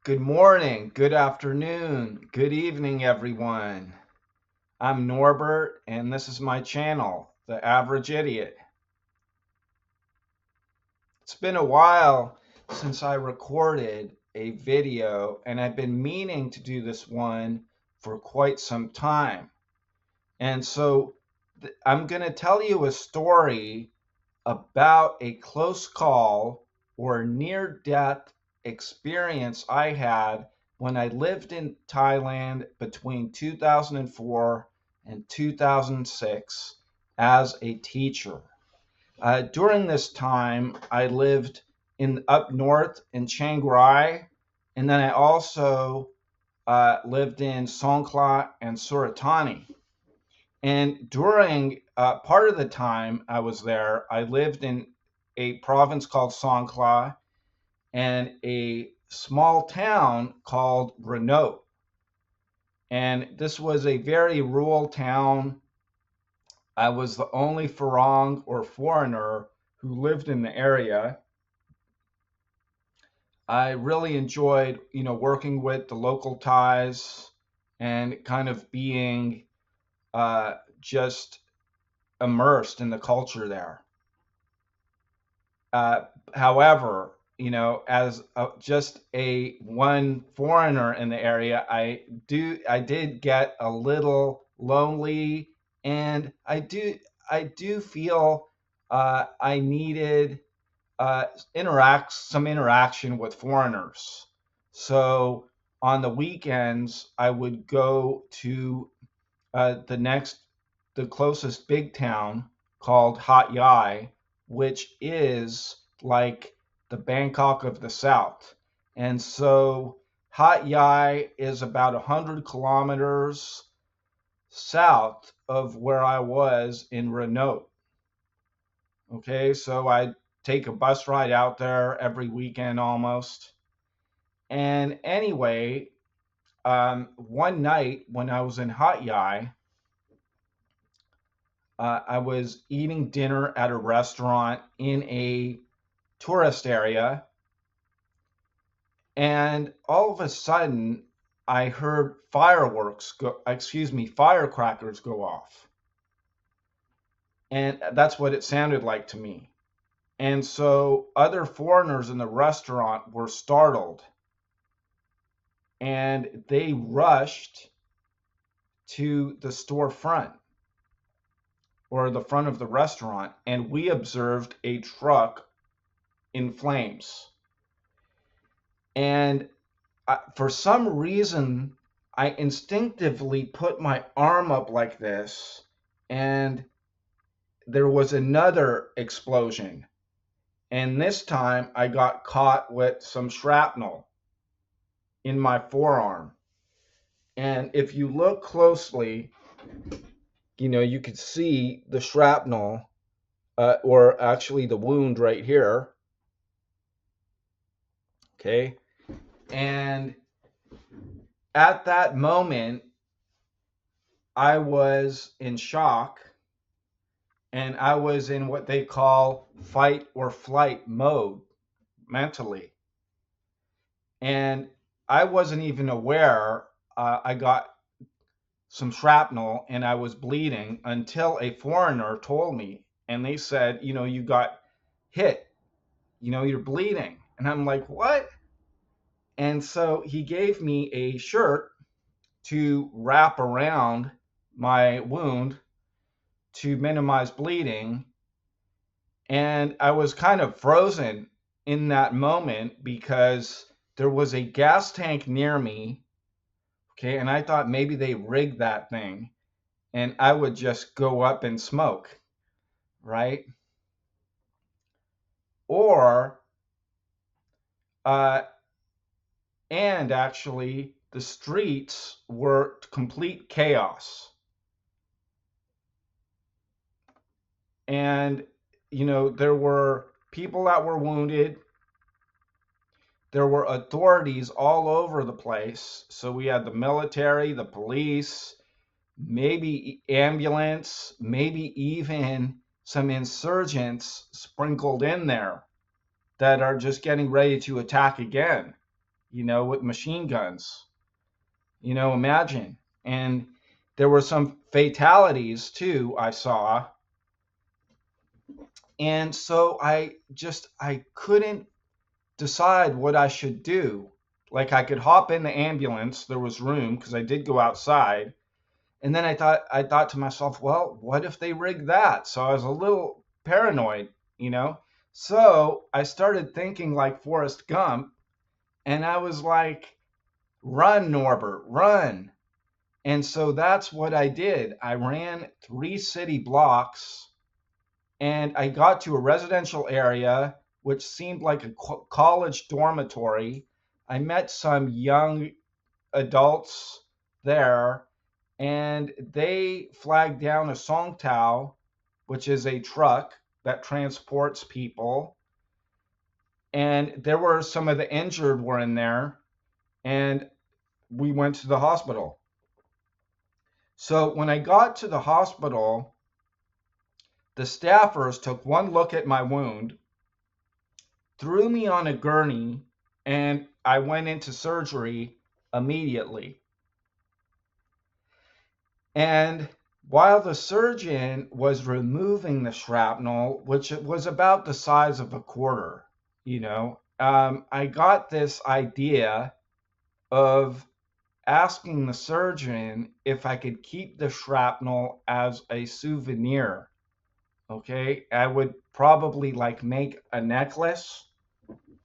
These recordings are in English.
Good morning, good afternoon, good evening, everyone. I'm Norbert, and this is my channel, The Average Idiot. It's been a while since I recorded a video, and I've been meaning to do this one for quite some time. And so I'm going to tell you a story about a close call or near-death experience I had when I lived in Thailand between 2004 and 2006 as a teacher. During this time, I lived in up north in Chiang Rai, and then I also lived in Songkhla and Suratani. And during part of the time I was there, I lived in a province called Songkhla and a small town called Renault. And this was a very rural town. I was the only Farang or foreigner who lived in the area. I really enjoyed, working with the local Thais and kind of being just immersed in the culture there. Uh, However, as just a one foreigner in the area, I did get a little lonely, and I do feel I needed some interaction with foreigners. So on the weekends, I would go to the closest big town called Hat Yai, which is like the Bangkok of the South. And so Hat Yai is about 100 kilometers south of where I was in Renault. Okay, so I take a bus ride out there every weekend almost. And anyway, one night when I was in Hat Yai, I was eating dinner at a restaurant in a tourist area, and all of a sudden I heard firecrackers go off. And that's what it sounded like to me. And so other foreigners in the restaurant were startled, and they rushed to the storefront or the front of the restaurant, and we observed a truck in flames. And for some reason, I instinctively put my arm up like this, and there was another explosion. And this time I got caught with some shrapnel in my forearm. And if you look closely, you could see the shrapnel, or actually the wound right here. Okay. And at that moment, I was in shock, and I was in what they call fight or flight mode mentally. And I wasn't even aware I got some shrapnel and I was bleeding until a foreigner told me, and they said, you got hit, you're bleeding. And I'm like, what? And so he gave me a shirt to wrap around my wound to minimize bleeding. And I was kind of frozen in that moment because there was a gas tank near me. Okay. And I thought maybe they rigged that thing and I would just go up and smoke. Right. Or, uh, and actually, the streets were complete chaos. And, there were people that were wounded. There were authorities all over the place. So we had the military, the police, maybe ambulance, maybe even some insurgents sprinkled in there that are just getting ready to attack again. with machine guns. Imagine. And there were some fatalities too, I saw. And so I couldn't decide what I should do. Like I could hop in the ambulance, there was room because I did go outside. And then I thought to myself, well, what if they rig that? So I was a little paranoid, you know. So I started thinking like Forrest Gump, and I was like, run, Norbert, run. And so that's what I did. I ran 3 city blocks, and I got to a residential area which seemed like a college dormitory. I met some young adults there, and they flagged down a songtao, which is a truck that transports people. And there were some of the injured were in there, and we went to the hospital. So when I got to the hospital, the staffers took one look at my wound, threw me on a gurney, and I went into surgery immediately. And while the surgeon was removing the shrapnel, which was about the size of a quarter, I got this idea of asking the surgeon if I could keep the shrapnel as a souvenir. Okay, I would probably like make a necklace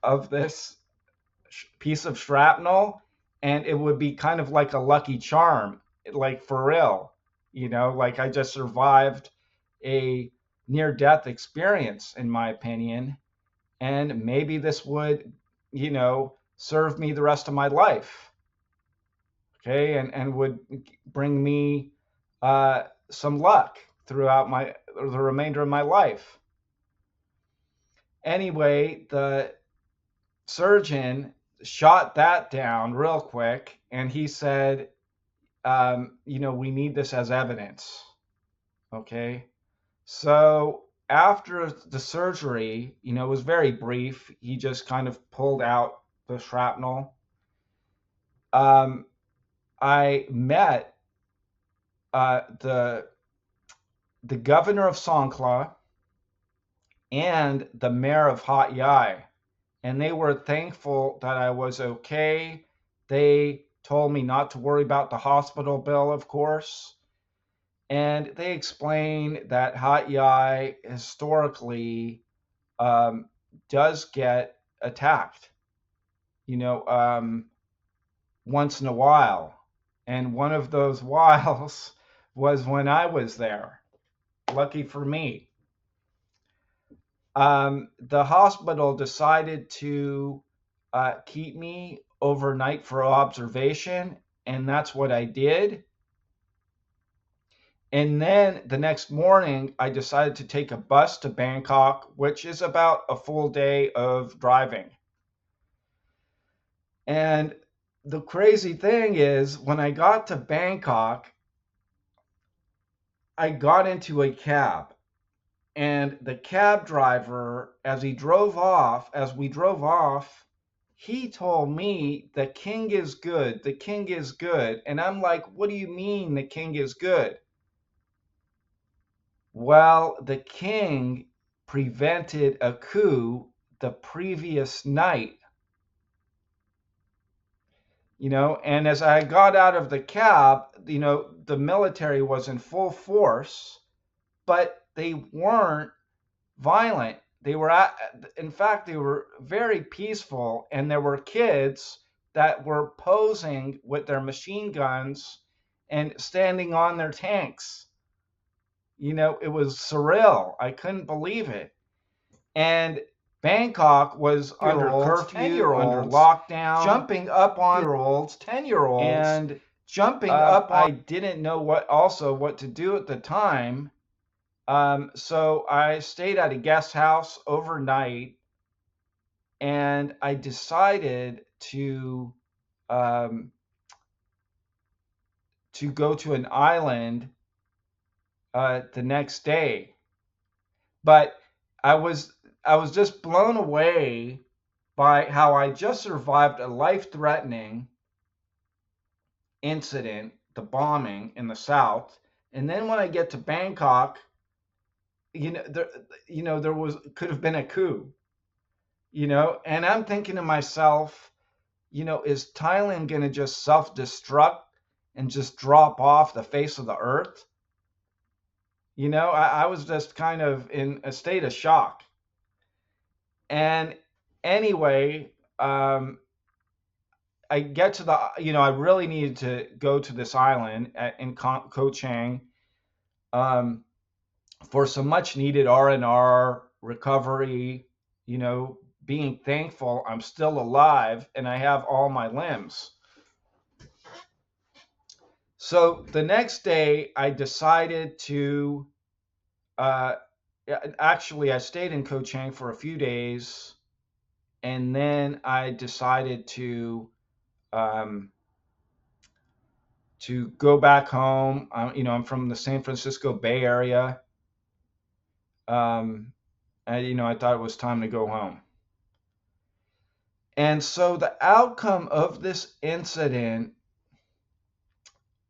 of this piece of shrapnel, and it would be kind of like a lucky charm, like for real, like I just survived a near death experience, in my opinion, and maybe this would, serve me the rest of my life. Okay, and would bring me some luck throughout the remainder of my life. Anyway, the surgeon shot that down real quick, and he said, we need this as evidence. Okay. So after the surgery, it was very brief. He just kind of pulled out the shrapnel. I met the governor of Songkhla and the mayor of Hat Yai, and they were thankful that I was okay. They told me not to worry about the hospital bill, of course. And they explained that Hat Yai historically does get attacked, once in a while. And one of those whiles was when I was there. Lucky for me. The hospital decided to keep me overnight for observation, and that's what I did. And then the next morning, I decided to take a bus to Bangkok, which is about a full day of driving. And the crazy thing is, when I got to Bangkok, I got into a cab. And the cab driver, as we drove off, he told me the king is good, the king is good. And I'm like, what do you mean the king is good? Well, the king prevented a coup the previous night, and as I got out of the cab, the military was in full force, but they weren't violent. In fact, they were very peaceful, and there were kids that were posing with their machine guns and standing on their tanks. It was surreal. I couldn't believe it. And Bangkok was under curfew, under lockdown, jumping up on 10-year-olds, and jumping up on. I didn't know what to do at the time. So I stayed at a guest house overnight, and I decided to go to an island the next day. But I was just blown away by how I just survived a life-threatening incident, the bombing in the South, and then when I get to Bangkok, there, there was could have been a coup, and I'm thinking to myself, is Thailand going to just self-destruct and just drop off the face of the earth? I was just kind of in a state of shock. And anyway, I get to I really needed to go to this island in Koh Chang um, for some much needed R&R recovery, being thankful I'm still alive and I have all my limbs. So the next day, I decided to. Uh, Actually, I stayed in Koh Chang for a few days, and then I decided um, to go back home. I'm from the San Francisco Bay Area. Um, I thought it was time to go home. And so the outcome of this incident,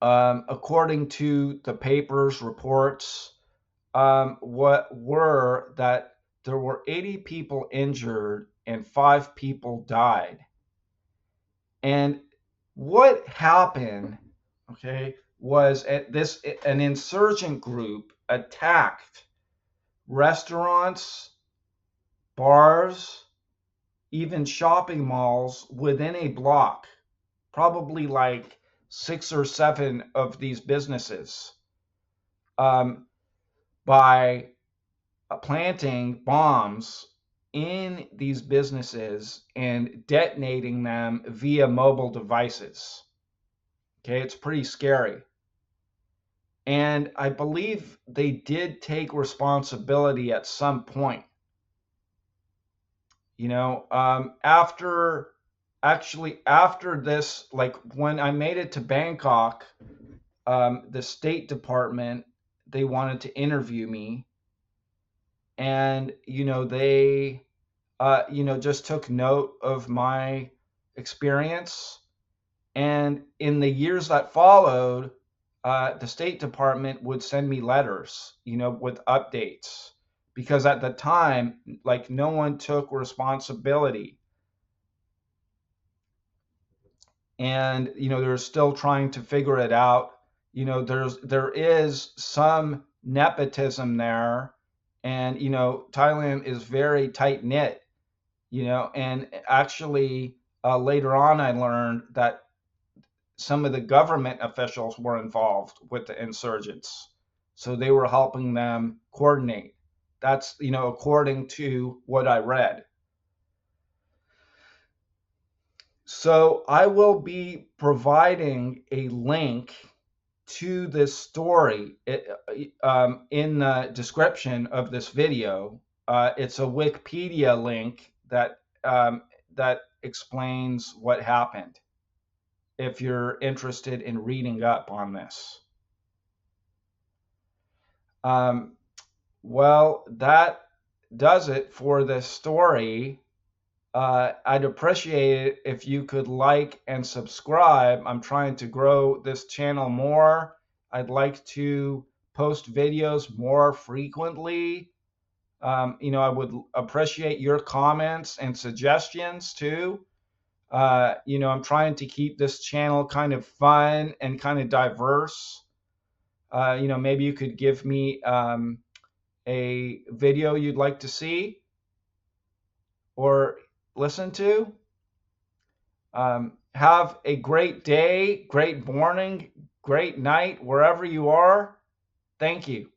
according to the paper's reports, what were that there were 80 people injured and 5 people died. And what happened, okay, was an insurgent group attacked restaurants, bars, even shopping malls within a block, probably like 6 or 7 of these businesses, um, by planting bombs in these businesses and detonating them via mobile devices. Okay, it's pretty scary. And I believe they did take responsibility at some point. After this, like when I made it to Bangkok, the State Department, they wanted to interview me, and they just took note of my experience. And in the years that followed, the State Department would send me letters, with updates, because at the time, like, no one took responsibility, and they're still trying to figure it out. There is some nepotism there, and Thailand is very tight knit. And actually, later on, I learned that some of the government officials were involved with the insurgents. So they were helping them coordinate. That's, according to what I read. So I will be providing a link to this story in the description of this video. It's a Wikipedia link that explains what happened, if you're interested in reading up on this. Well, that does it for this story. I'd appreciate it if you could like and subscribe. I'm trying to grow this channel more. I'd like to post videos more frequently. I would appreciate your comments and suggestions too. I'm trying to keep this channel kind of fun and kind of diverse. Maybe you could give me a video you'd like to see or listen to. Have a great day, great morning, great night, wherever you are. Thank you.